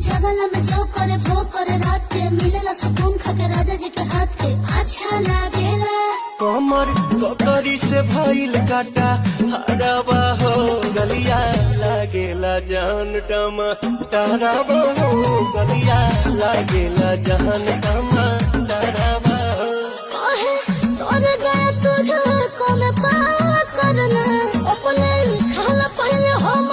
जगला में जो करे वो करे रात के मिलेला सुकून खाके राजा जी के हाथ के अच्छा लागेला। कमर ककरी से भइल काटा हराबा हो गलिया लागेला जान टमा ताराबा हो गलिया लागेला जान टमा ताराबा हो। ओहे तोरे गया तुझे को मैं पार करना अपने खाला पहले हम